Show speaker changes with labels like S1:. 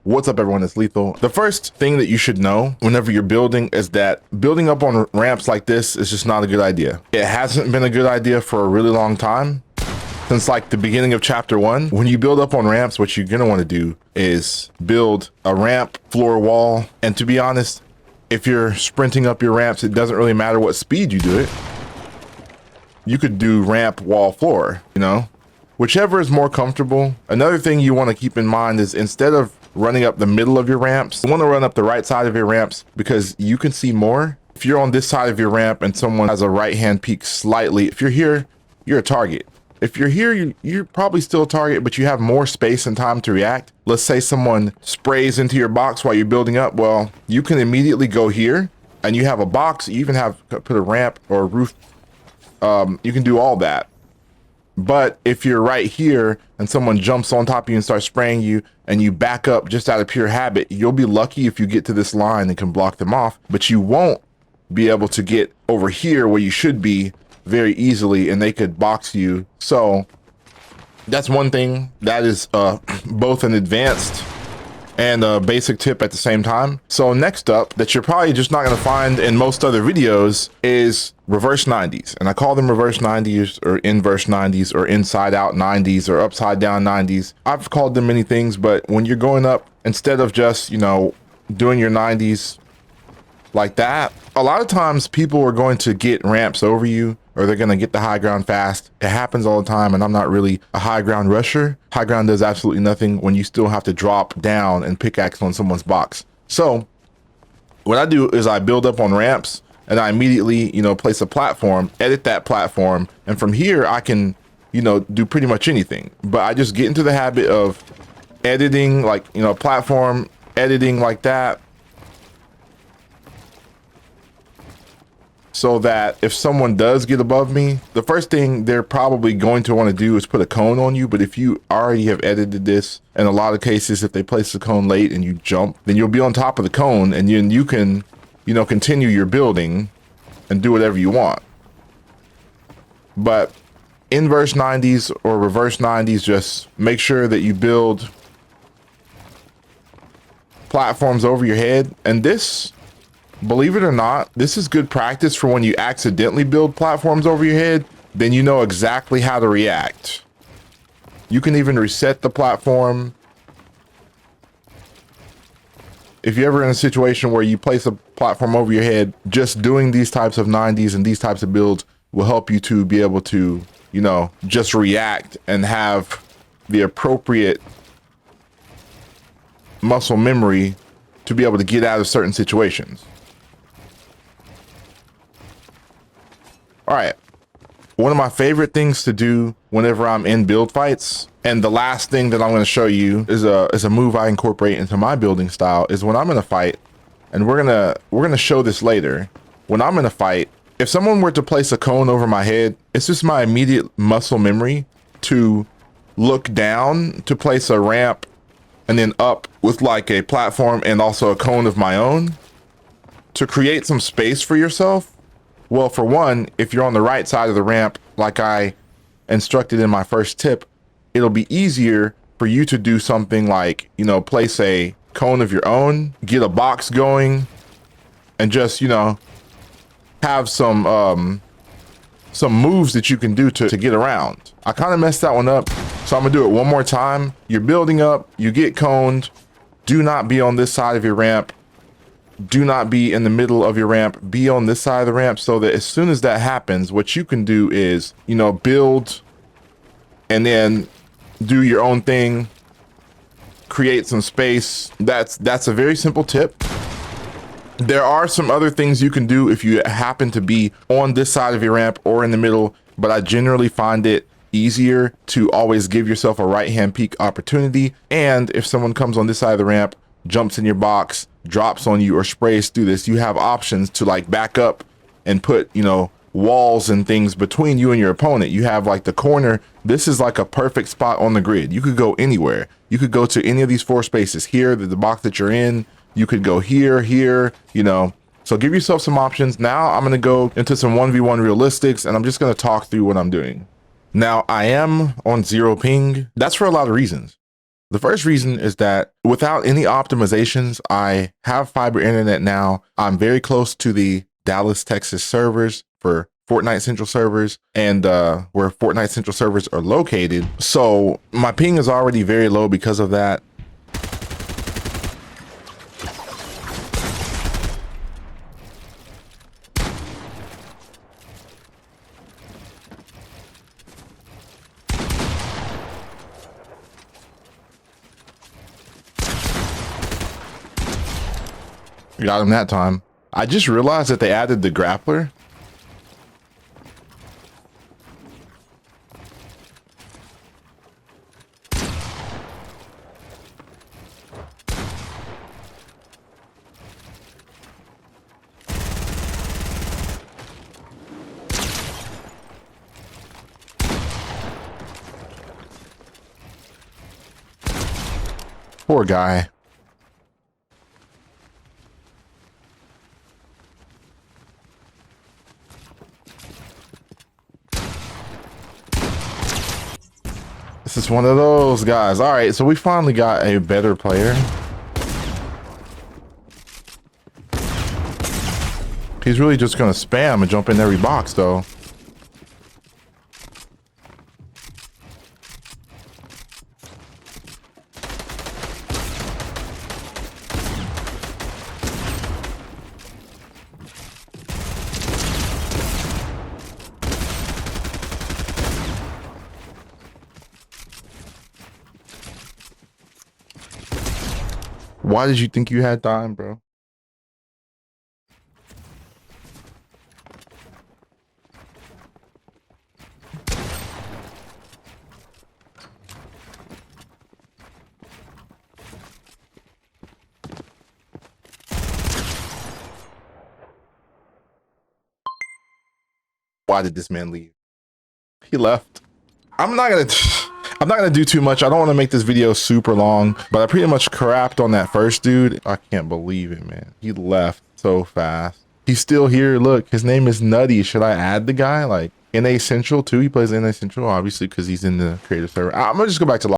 S1: What's up, everyone? It's Lethal. The first thing that you should know whenever you're building is that building up on ramps like this is just not a good idea. It hasn't been a good idea for a really long time. Since like the beginning of chapter 1, when you build up on ramps, what you're gonna want to do is build a ramp, floor, wall. And to be honest, if you're sprinting up your ramps, it doesn't really matter what speed you do it. You could do ramp, wall, floor, you know, whichever is more comfortable. Another thing you want to keep in mind is instead of running up the middle of your ramps, you want to run up the right side of your ramps because you can see more. If you're on this side of your ramp and someone has a right hand peak slightly, if you're here, you're a target. If you're here, you're probably still a target, but you have more space and time to react. Let's say someone sprays into your box while you're building up. Well, you can immediately go here and you have a box. You even have put a ramp or a roof. You can do all that. But if you're right here and someone jumps on top of you and starts spraying you and you back up just out of pure habit, you'll be lucky if you get to this line and can block them off, but you won't be able to get over here where you should be very easily and they could box you. So that's one thing that is both an advanced and a basic tip at the same time. So next up, that you're probably just not going to find in most other videos, is reverse 90s. And I call them reverse 90s or inverse 90s or inside out 90s or upside down 90s. I've called them many things, but when you're going up, instead of just, you know, doing your 90s like that, a lot of times people are going to get ramps over you, or they're going to get the high ground fast. It happens all the time, and I'm not really a high ground rusher. High ground does absolutely nothing when you still have to drop down and pickaxe on someone's box. So what I do is I build up on ramps and I immediately, you know, place a platform, edit that platform, and from here I can, you know, do pretty much anything. But I just get into the habit of editing, like, you know, platform editing like that, so that if someone does get above me, the first thing they're probably going to want to do is put a cone on you. But if you already have edited this, in a lot of cases, if they place the cone late and you jump, then you'll be on top of the cone and you can, you know, continue your building and do whatever you want. But inverse 90s or reverse 90s, just make sure that you build platforms over your head. And this, believe it or not, this is good practice for when you accidentally build platforms over your head. Then you know exactly how to react. You can even reset the platform. If you're ever in a situation where you place a platform over your head, just doing these types of 90s and these types of builds will help you to be able to, you know, just react and have the appropriate muscle memory to be able to get out of certain situations. All right, one of my favorite things to do whenever I'm in build fights, and the last thing that I'm going to show you is a move I incorporate into my building style, is when I'm in a fight, and we're gonna show this later. When I'm in a fight, if someone were to place a cone over my head, it's just my immediate muscle memory to look down to place a ramp and then up with like a platform and also a cone of my own to create some space for yourself. Well, for one, if you're on the right side of the ramp, like I instructed in my first tip, it'll be easier for you to do something like, you know, place a cone of your own, get a box going, and just, you know, have some moves that you can do to get around. I kind of messed that one up, so I'm gonna do it one more time. You're building up, you get coned. Do not be on this side of your ramp. Do not be in the middle of your ramp. Be on this side of the ramp, so that as soon as that happens, what you can do is, you know, build and then do your own thing, create some space. That's a very simple tip. There are some other things you can do if you happen to be on this side of your ramp or in the middle, but I generally find it easier to always give yourself a right hand peek opportunity. And if someone comes on this side of the ramp, jumps in your box, drops on you, or sprays through this, you have options to like back up and put, you know, walls and things between you and your opponent. You have like the corner. This is like a perfect spot on the grid. You could go anywhere. You could go to any of these 4 spaces here, the box that you're in. You could go here, you know. So give yourself some options. Now I'm going to go into some 1v1 realistics, and I'm just going to talk through what I'm doing. Now I am on 0 ping. That's for a lot of reasons. The first reason is that without any optimizations, I have fiber internet now. I'm very close to the Dallas, Texas servers for Fortnite Central servers and where Fortnite Central servers are located. So my ping is already very low because of that. Got him that time. I just realized that they added the grappler. Poor guy. This is one of those guys. All right, so we finally got a better player. He's really just gonna spam and jump in every box though. Why did you think you had time, bro? Why did this man leave? He left. I'm not gonna do too much. I don't want to make this video super long, but I pretty much crapped on that first dude. I can't believe it, man. He left so fast. He's still here. Look, his name is Nutty. Should I add the guy? Like NA Central too? He plays NA Central, obviously, because he's in the creative server. I'm gonna just go back to